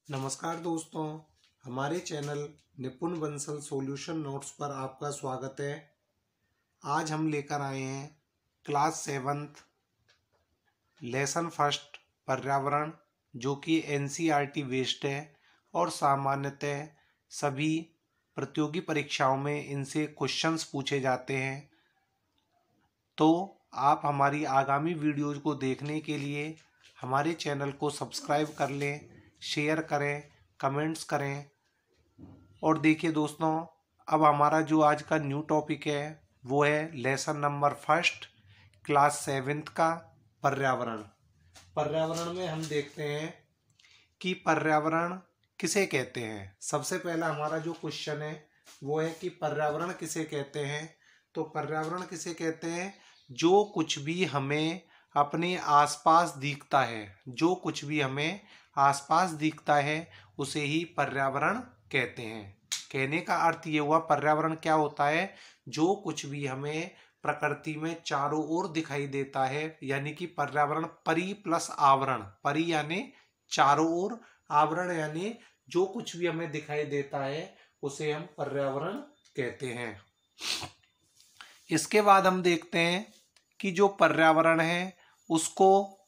नमस्कार दोस्तों, हमारे चैनल निपुण बंसल सॉल्यूशन नोट्स पर आपका स्वागत है। आज हम लेकर आए हैं क्लास 7th लेसन फर्स्ट पर्यावरण, जो कि एनसीईआरटी बेस्ड है और सामान्यतः सभी प्रतियोगी परीक्षाओं में इनसे क्वेश्चंस पूछे जाते हैं। तो आप हमारी आगामी वीडियोज़ को देखने के लिए हमारे चैनल को सब्सक्राइब कर लें, शेयर करें, कमेंट्स करें। और देखिए दोस्तों, अब हमारा जो आज का न्यू टॉपिक है वो है lesson number first class 7th का पर्यावरण। पर्यावरण में हम देखते हैं कि पर्यावरण किसे कहते हैं। सबसे पहला हमारा जो क्वेश्चन है वो है कि पर्यावरण किसे कहते हैं। तो पर्यावरण किसे कहते हैं? जो कुछ भी हमें अपने आसपास दिखता है, जो कुछ भी हमें आसपास दिखता है उसे ही पर्यावरण कहते हैं। कहने का अर्थ ये हुआ, पर्यावरण क्या होता है? जो कुछ भी हमें प्रकृति में चारों ओर दिखाई देता है, यानी कि पर्यावरण परि प्लस आवरण। परि यानी चारों ओर, आवरण यानी जो कुछ भी हमें दिखाई देता है उसे हम पर्यावरण कहते हैं। इसके बाद हम देखते हैं कि जो पर्यावरण है उसको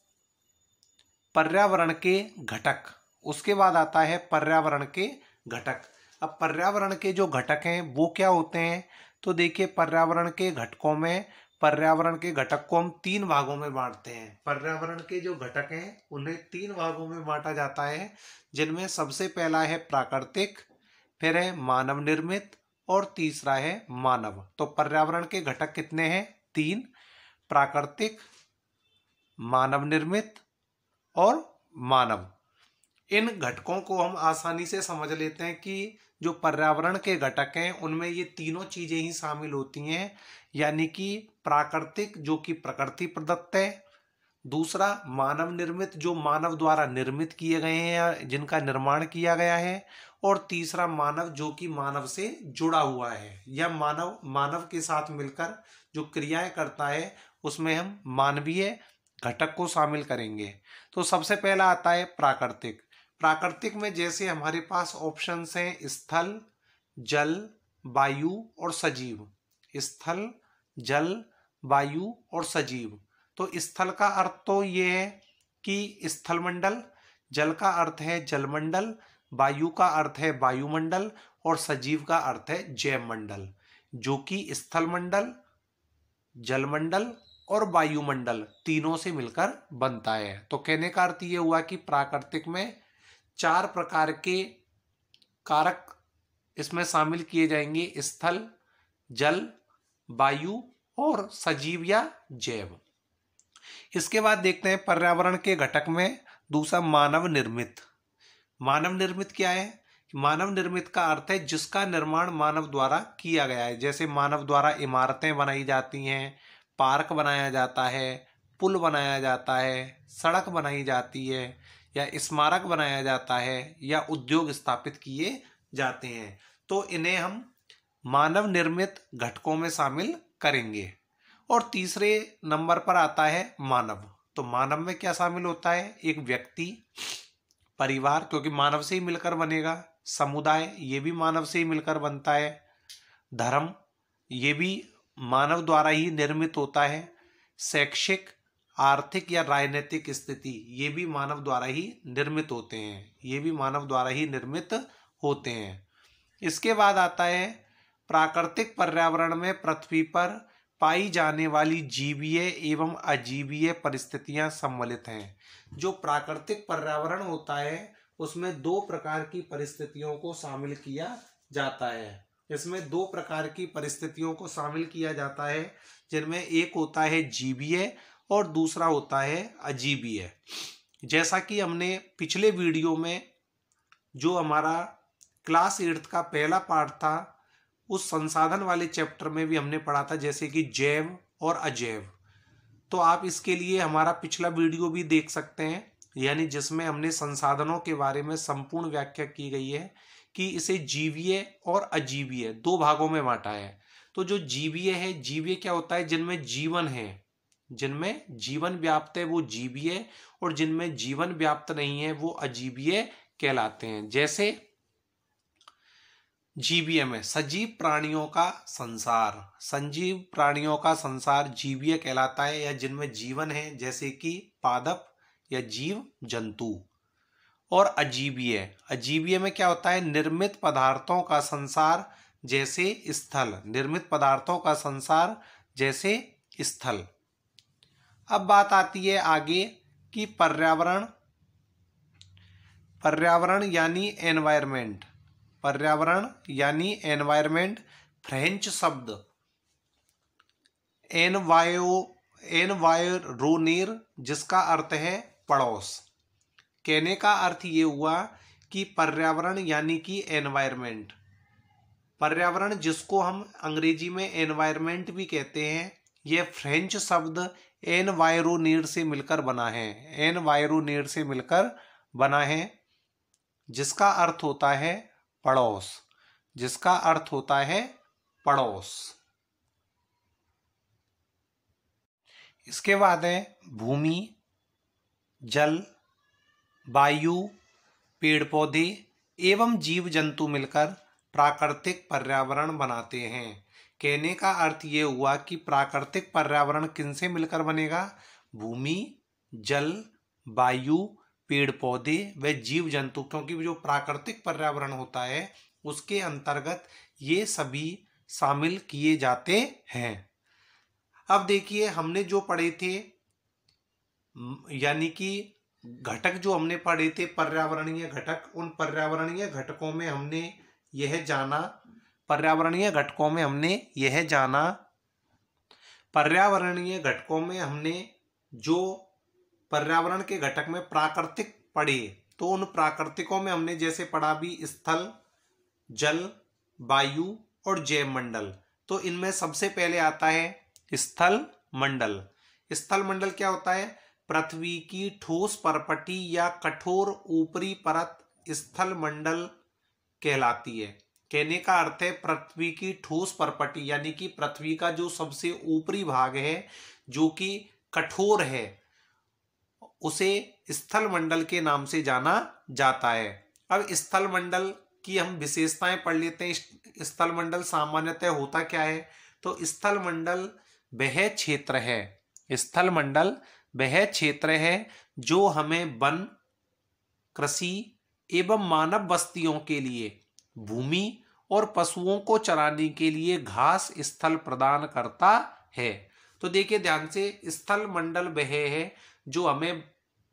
पर्यावरण के घटक, उसके बाद आता है पर्यावरण के घटक। अब पर्यावरण के जो घटक हैं वो क्या होते हैं? तो देखिए, पर्यावरण के घटकों में, पर्यावरण के घटक को हम 3 भागों में बांटते हैं। पर्यावरण के जो घटक हैं उन्हें 3 भागों में बांटा जाता है, जिनमें सबसे पहला है प्राकृतिक, फिर है मानव निर्मित और तीसरा है मानव। तो पर्यावरण के घटक कितने हैं? 3। प्राकृतिक, मानव निर्मित और मानव। इन घटकों को हम आसानी से समझ लेते हैं कि जो पर्यावरण के घटक हैं उनमें ये तीनों चीजें ही शामिल होती हैं। यानी कि प्राकृतिक, जो कि प्रकृति प्रदत्त है, दूसरा मानव निर्मित, जो मानव द्वारा निर्मित किए गए हैं या जिनका निर्माण किया गया है, और तीसरा मानव, जो कि मानव से जुड़ा हुआ है या मानव मानव के साथ मिलकर जो क्रियाएं करता है उसमें हम मानवीय घटक को शामिल करेंगे। तो सबसे पहला आता है प्राकृतिक। प्राकृतिक में जैसे हमारे पास ऑप्शंस हैं स्थल, जल, वायु और सजीव। स्थल, जल, वायु और सजीव। तो स्थल का अर्थ तो ये है कि स्थलमंडल, जल का अर्थ है जलमंडल, वायु का अर्थ है वायुमंडल और सजीव का अर्थ है जैवमंडल, जो कि स्थलमंडल, जलमंडल और वायुमंडल तीनों से मिलकर बनता है। तो कहने का अर्थ ये हुआ कि प्राकृतिक में 4 प्रकार के कारक इसमें शामिल किए जाएंगे: स्थल, जल, वायु और सजीव या जैव। इसके बाद देखते हैं पर्यावरण के घटक में दूसरा मानव निर्मित। मानव निर्मित क्या है? मानव निर्मित का अर्थ है जिसका निर्माण मानव द्वारा किया गया है। जैसे मानव द्वारा इमारतें बनाई जाती हैं, पार्क बनाया जाता है, पुल बनाया जाता है, सड़क बनाई जाती है, या स्मारक बनाया जाता है, या उद्योग स्थापित किए जाते हैं। तो इन्हें हम मानव निर्मित घटकों में शामिल करेंगे। और तीसरे नंबर पर आता है मानव। तो मानव में क्या शामिल होता है? एक व्यक्ति, परिवार, क्योंकि मानव से ही मिलकर बनेगा। समुदाय, ये भी मानव से ही मिलकर बनता है। धर्म, ये भी मानव द्वारा ही निर्मित होता है। शैक्षिक, आर्थिक या राजनीतिक स्थिति, ये भी मानव द्वारा ही निर्मित होते हैं। ये भी मानव द्वारा ही निर्मित होते हैं। इसके बाद आता है प्राकृतिक पर्यावरण में पृथ्वी पर पाई जाने वाली जीवीय एवं अजीवीय परिस्थितियां सम्मिलित हैं। जो प्राकृतिक पर्यावरण होता है उसमें 2 प्रकार की परिस्थितियों को शामिल किया जाता है। इसमें 2 प्रकार की परिस्थितियों को शामिल किया जाता है, जिनमें एक होता है जीवीय और दूसरा होता है अजीवीय। जैसा कि हमने पिछले वीडियो में, जो हमारा क्लास 8th का पहला पार्ट था, उस संसाधन वाले चैप्टर में भी हमने पढ़ा था, जैसे कि जैव और अजैव। तो आप इसके लिए हमारा पिछला वीडियो भी देख सकते हैं, यानी जिसमें हमने संसाधनों के बारे में संपूर्ण व्याख्या की गई है कि इसे जीवीय और अजीवीय 2 भागों में बांटा है। तो जो जीवीय है, जीवीय क्या होता है? जिनमें जीवन है, जिनमें जीवन व्याप्त है वो जीवीय, और जिनमें जीवन व्याप्त नहीं है वो अजीवीय कहलाते हैं। जैसे जीवीय में सजीव प्राणियों का संसार, सजीव प्राणियों का संसार जीवीय कहलाता है, या जिनमें जीवन है, जैसे कि पादप या जीव जंतु। और अजीवीय, अजीवीय में क्या होता है, निर्मित पदार्थों का संसार जैसे स्थल, निर्मित पदार्थों का संसार जैसे स्थल। अब बात आती है आगे कि पर्यावरण, पर्यावरण यानी एनवायरमेंट, पर्यावरण यानी एनवायरमेंट फ्रेंच शब्द एनवायरोनेर, जिसका अर्थ है पड़ोस। कहने का अर्थ ये हुआ कि पर्यावरण यानी कि एनवायरमेंट, पर्यावरण जिसको हम अंग्रेजी में एनवायरमेंट भी कहते हैं, यह फ्रेंच शब्द एनवायरोनेर से मिलकर बना है, एनवायरोनेर से मिलकर बना है, जिसका अर्थ होता है पड़ोस, जिसका अर्थ होता है पड़ोस। इसके बाद है भूमि, जल, वायु, पेड़ पौधे एवं जीव जंतु मिलकर प्राकृतिक पर्यावरण बनाते हैं। कहने का अर्थ ये हुआ कि प्राकृतिक पर्यावरण किनसे मिलकर बनेगा, भूमि, जल, वायु, पेड़ पौधे व जीव जंतु, क्योंकि जो प्राकृतिक पर्यावरण होता है उसके अंतर्गत ये सभी शामिल किए जाते हैं। अब देखिए हमने जो पढ़े थे, यानी कि घटक जो हमने पढ़े थे पर्यावरणीय घटक, उन पर्यावरणीय घटकों में हमने यह जाना, पर्यावरणीय घटकों में हमने यह जाना, पर्यावरणीय घटकों में हमने जो पर्यावरण के घटक में प्राकृतिक पढ़े, तो उन प्राकृतिकों में हमने जैसे पढ़ा भी स्थल, जल, वायु और जैव मंडल। तो इनमें सबसे पहले आता है स्थल मंडल। स्थल मंडल क्या होता है, पृथ्वी की ठोस परपटी या कठोर ऊपरी परत स्थल मंडल कहलाती है। कहने का अर्थ है पृथ्वी की ठोस परपटी, यानी कि पृथ्वी का जो सबसे ऊपरी भाग है जो कि कठोर है, उसे स्थल मंडल के नाम से जाना जाता है। अब स्थल मंडल की हम विशेषताएं पढ़ लेते हैं। स्थल मंडल सामान्यतः होता क्या है, तो स्थल मंडल वह क्षेत्र है, स्थल मंडल वह क्षेत्र है जो हमें वन, कृषि एवं मानव बस्तियों के लिए भूमि और पशुओं को चराने के लिए घास स्थल प्रदान करता है। तो देखिए ध्यान से, स्थल मंडल वह है जो हमें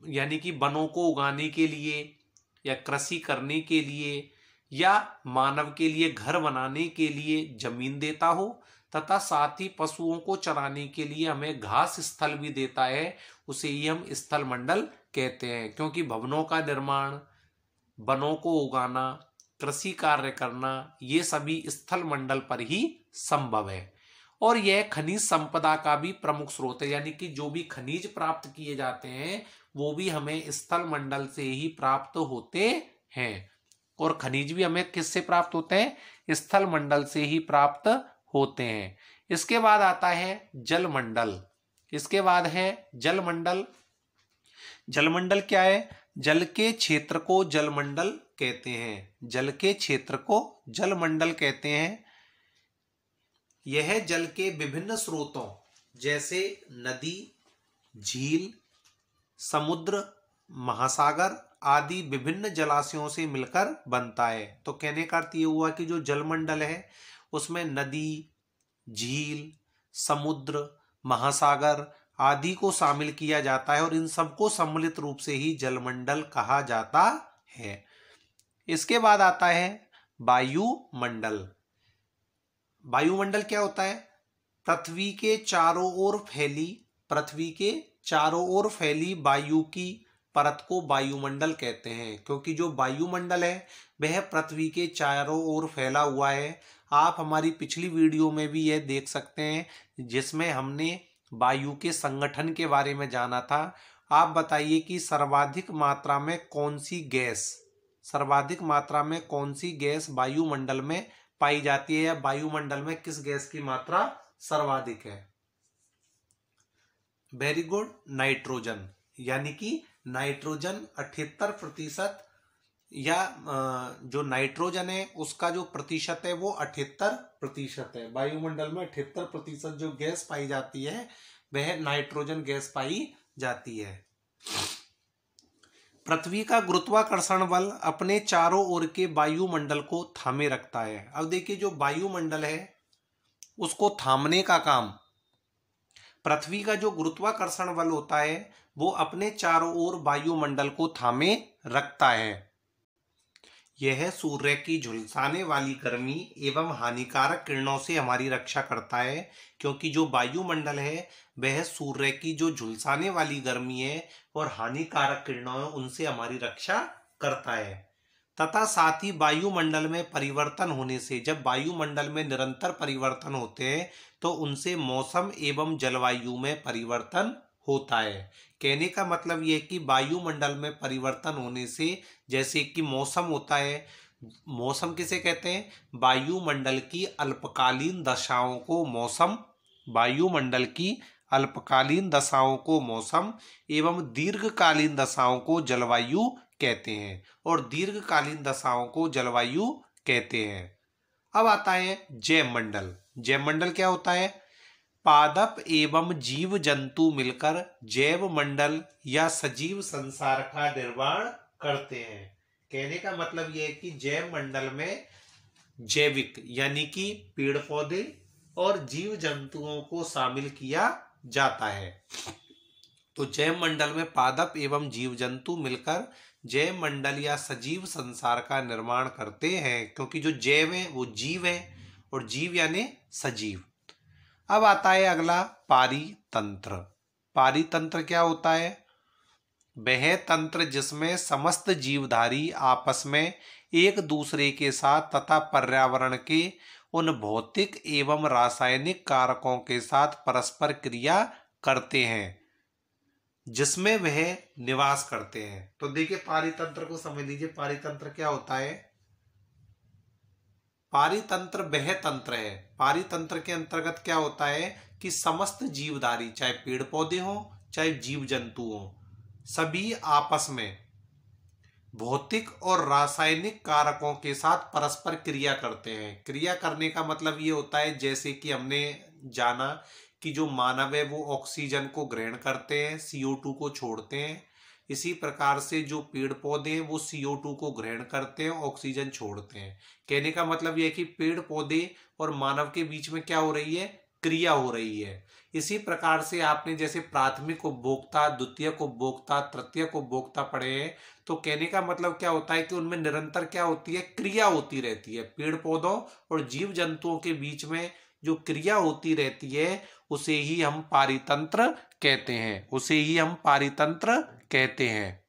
यानी कि वनों को उगाने के लिए या कृषि करने के लिए या मानव के लिए घर बनाने के लिए जमीन देता हो, तथा साथ ही पशुओं को चराने के लिए हमें घास स्थल भी देता है, उसे ही हम स्थल मंडल कहते हैं। क्योंकि भवनों का निर्माण, वनों को उगाना, कृषि कार्य करना, ये सभी स्थल मंडल पर ही संभव है। और यह खनिज संपदा का भी प्रमुख स्रोत है, यानी कि जो भी खनिज प्राप्त किए जाते हैं वो भी हमें स्थल मंडल से ही प्राप्त होते हैं। और खनिज भी हमें किससे प्राप्त होते हैं, स्थल मंडल से ही प्राप्त होते हैं। इसके बाद आता है जल मंडल। इसके बाद है जल मंडल। जल मंडल क्या है, जल के क्षेत्र को जल मंडल कहते हैं, जल के क्षेत्र को जल मंडल कहते हैं। यह जल के विभिन्न स्रोतों जैसे नदी, झील, समुद्र, महासागर आदि विभिन्न जलाशयों से मिलकर बनता है। तो कहने का अर्थ ये हुआ कि जो जलमंडल है उसमें नदी, झील, समुद्र, महासागर आदि को शामिल किया जाता है और इन सबको सम्मिलित रूप से ही जलमंडल कहा जाता है। इसके बाद आता है वायुमंडल। वायुमंडल क्या होता है, पृथ्वी के चारों ओर फैली, पृथ्वी के चारों ओर फैली वायु की परत को वायुमंडल कहते हैं। क्योंकि जो वायुमंडल है वह पृथ्वी के चारों ओर फैला हुआ है। आप हमारी पिछली वीडियो में भी यह देख सकते हैं जिसमें हमने वायु के संगठन के बारे में जाना था। आप बताइए कि सर्वाधिक मात्रा में कौन सी गैस, सर्वाधिक मात्रा में कौन सी गैस वायुमंडल में पाई जाती है, या वायुमंडल में किस गैस की मात्रा सर्वाधिक है। वेरी गुड, नाइट्रोजन, यानी कि नाइट्रोजन 78% या जो नाइट्रोजन है उसका जो प्रतिशत है वो 78% है। वायुमंडल में 78% जो गैस पाई जाती है वह नाइट्रोजन गैस पाई जाती है। पृथ्वी का गुरुत्वाकर्षण बल अपने चारों ओर के वायुमंडल को थामे रखता है। अब देखिए जो वायुमंडल है उसको थामने का काम पृथ्वी का जो गुरुत्वाकर्षण बल होता है वो अपने चारों ओर वायुमंडल को थामे रखता है। यह सूर्य की झुलसाने वाली गर्मी एवं हानिकारक किरणों से हमारी रक्षा करता है, क्योंकि जो वायुमंडल है वह सूर्य की जो झुलसाने वाली गर्मी है और हानिकारक किरणों है उनसे हमारी रक्षा करता है। तथा साथ ही वायुमंडल में परिवर्तन होने से, जब वायुमंडल में निरंतर परिवर्तन होते हैं तो उनसे मौसम एवं जलवायु में परिवर्तन होता है। कहने का मतलब यह कि वायुमंडल में परिवर्तन होने से, जैसे कि मौसम होता है, मौसम किसे कहते हैं? वायुमंडल की अल्पकालीन दशाओं को मौसम, वायुमंडल की अल्पकालीन दशाओं को मौसम एवं दीर्घकालीन दशाओं को जलवायु कहते हैं, और दीर्घकालीन दशाओं को जलवायु कहते हैं। अब आता है जैवमंडल। जैवमंडल क्या होता है? पादप एवं जीव जंतु मिलकर जैव मंडल या सजीव संसार का निर्माण करते हैं। कहने का मतलब यह है कि जैव मंडल में जैविक यानी कि पेड़ पौधे और जीव जंतुओं को शामिल किया जाता है। तो जैव मंडल में पादप एवं जीव जंतु मिलकर जैव मंडल या सजीव संसार का निर्माण करते हैं, क्योंकि जो जैव है वो जीव है और जीव यानी सजीव। अब आता है अगला पारितंत्र। पारितंत्र क्या होता है? वह तंत्र जिसमें समस्त जीवधारी आपस में एक दूसरे के साथ तथा पर्यावरण के उन भौतिक एवं रासायनिक कारकों के साथ परस्पर क्रिया करते हैं जिसमें वह निवास करते हैं। तो देखिए पारितंत्र को समझ लीजिए, पारितंत्र क्या होता है? पारितंत्र वह तंत्र है, पारितंत्र के अंतर्गत क्या होता है कि समस्त जीवधारी, चाहे पेड़ पौधे हों चाहे जीव जंतु हों, सभी आपस में भौतिक और रासायनिक कारकों के साथ परस्पर क्रिया करते हैं। क्रिया करने का मतलब ये होता है, जैसे कि हमने जाना कि जो मानव है वो ऑक्सीजन को ग्रहण करते हैं, CO2 को छोड़ते हैं। इसी प्रकार से जो पेड़ पौधे हैं वो CO2 को ग्रहण करते हैं, ऑक्सीजन छोड़ते हैं। कहने का मतलब यह है कि पेड़ पौधे और मानव के बीच में क्या हो रही है? क्रिया हो रही है। इसी प्रकार से आपने जैसे प्राथमिक उपभोक्ता, द्वितीयक उपभोक्ता, तृतीयक उपभोक्ता पढ़े हैं, तो कहने का मतलब क्या होता है कि उनमें निरंतर क्या होती है? क्रिया होती रहती है। पेड़ पौधों और जीव जंतुओं के बीच में जो क्रिया होती रहती है उसे ही हम पारितंत्र कहते हैं, उसे ही हम पारितंत्र कहते हैं।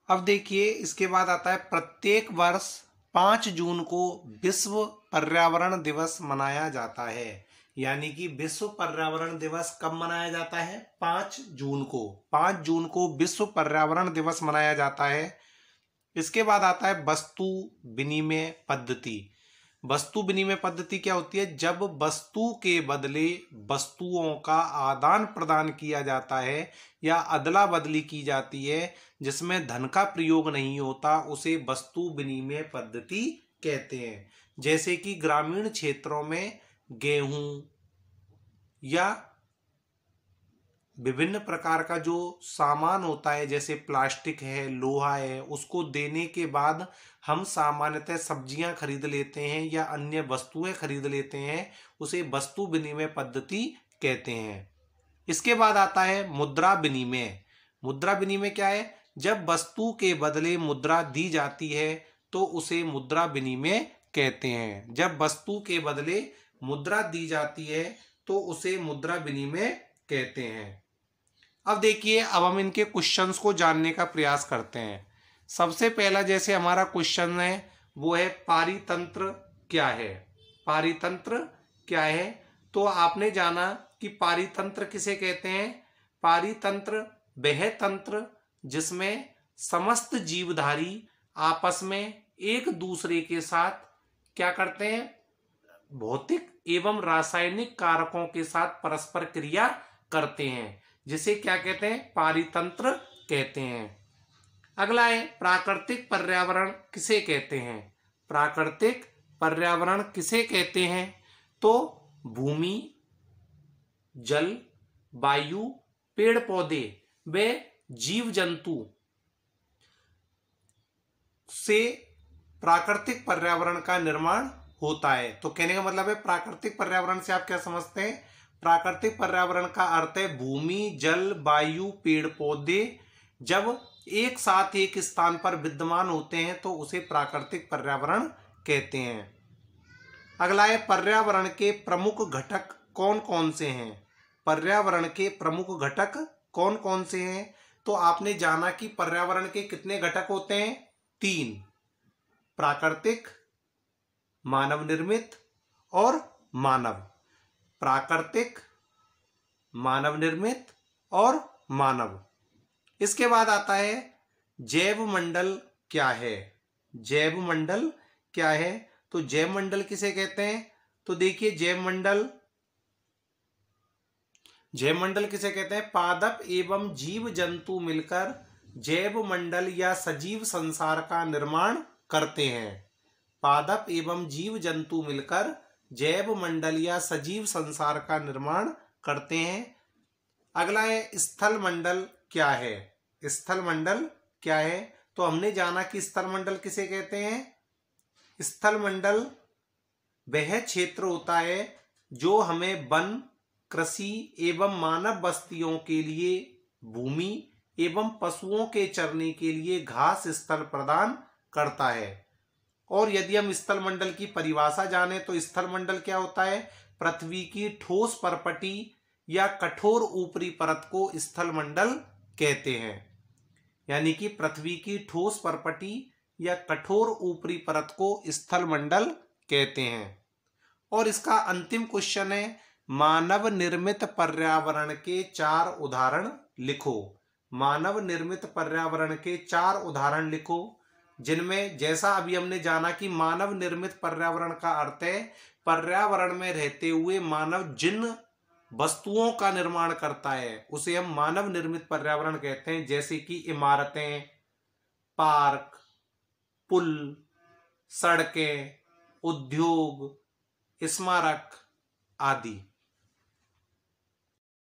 अब देखिए इसके बाद आता है प्रत्येक वर्ष 5 जून को विश्व पर्यावरण दिवस मनाया जाता है। यानी कि विश्व पर्यावरण दिवस कब मनाया जाता है? 5 जून को। 5 जून को विश्व पर्यावरण दिवस मनाया जाता है। इसके बाद आता है वस्तु विनिमय पद्धति। वस्तु विनिमय पद्धति क्या होती है? जब वस्तु के बदले वस्तुओं का आदान प्रदान किया जाता है या अदला बदली की जाती है जिसमें धन का प्रयोग नहीं होता, उसे वस्तु विनिमय पद्धति कहते हैं। जैसे कि ग्रामीण क्षेत्रों में गेहूं या विभिन्न प्रकार का जो सामान होता है, जैसे प्लास्टिक है, लोहा है, उसको देने के बाद हम सामान्यतः सब्जियां खरीद लेते हैं या अन्य वस्तुएं खरीद लेते हैं, उसे वस्तु विनिमय पद्धति कहते हैं। इसके बाद आता है मुद्रा विनिमय। मुद्रा विनिमय क्या है? जब वस्तु के बदले मुद्रा दी जाती है तो उसे मुद्रा विनिमय कहते हैं। जब वस्तु के बदले मुद्रा दी जाती है तो उसे मुद्रा विनिमय कहते हैं। अब देखिए, अब हम इनके क्वेश्चंस को जानने का प्रयास करते हैं। सबसे पहला जैसे हमारा क्वेश्चन है वो है पारितंत्र क्या है? पारितंत्र क्या है? तो आपने जाना कि पारितंत्र किसे कहते हैं? पारितंत्र वह तंत्र जिसमें समस्त जीवधारी आपस में एक दूसरे के साथ क्या करते हैं? भौतिक एवं रासायनिक कारकों के साथ परस्पर क्रिया करते हैं, जिसे क्या कहते हैं? पारितंत्र कहते हैं। अगला है प्राकृतिक पर्यावरण किसे कहते हैं। प्राकृतिक पर्यावरण किसे कहते हैं, तो भूमि, जल, वायु, पेड़ पौधे व जीव जंतु से प्राकृतिक पर्यावरण का निर्माण होता है। तो कहने का मतलब है प्राकृतिक पर्यावरण से आप क्या समझते हैं, प्राकृतिक पर्यावरण का अर्थ है भूमि, जल, वायु, पेड़ पौधे जब एक साथ एक स्थान पर विद्यमान होते हैं तो उसे प्राकृतिक पर्यावरण कहते हैं। अगला है पर्यावरण के प्रमुख घटक कौन कौन से हैं। पर्यावरण के प्रमुख घटक कौन कौन से हैं, तो आपने जाना कि पर्यावरण के कितने घटक होते हैं, 3, प्राकृतिक, मानव निर्मित और मानव। प्राकृतिक, मानव निर्मित और मानव। इसके बाद आता है जैव मंडल क्या है। जैव मंडल क्या है, तो जैव मंडल किसे कहते हैं, तो देखिए जैव मंडल किसे कहते हैं, पादप एवं जीव जंतु मिलकर जैव मंडल या सजीव संसार का निर्माण करते हैं। पादप एवं जीव जंतु मिलकर जैव मंडल या सजीव संसार का निर्माण करते हैं। अगला है स्थल मंडल क्या है। स्थल मंडल क्या है, तो हमने जाना कि स्थल मंडल किसे कहते हैं। स्थल मंडल वह क्षेत्र होता है जो हमें वन, कृषि एवं मानव बस्तियों के लिए भूमि एवं पशुओं के चरने के लिए घास स्थल प्रदान करता है। और यदि हम स्थल मंडल की परिभाषा जाने तो स्थल मंडल क्या होता है, पृथ्वी की ठोस परपटी या कठोर ऊपरी परत को स्थल मंडल कहते हैं। यानी कि पृथ्वी की ठोस परपटी या कठोर ऊपरी परत को स्थल मंडल कहते हैं। और इसका अंतिम क्वेश्चन है मानव निर्मित पर्यावरण के 4 उदाहरण लिखो। मानव निर्मित पर्यावरण के 4 उदाहरण लिखो, जिनमें जैसा अभी हमने जाना कि मानव निर्मित पर्यावरण का अर्थ है पर्यावरण में रहते हुए मानव जिन वस्तुओं का निर्माण करता है उसे हम मानव निर्मित पर्यावरण कहते हैं, जैसे कि इमारतें, पार्क, पुल, सड़कें, उद्योग, स्मारक आदि।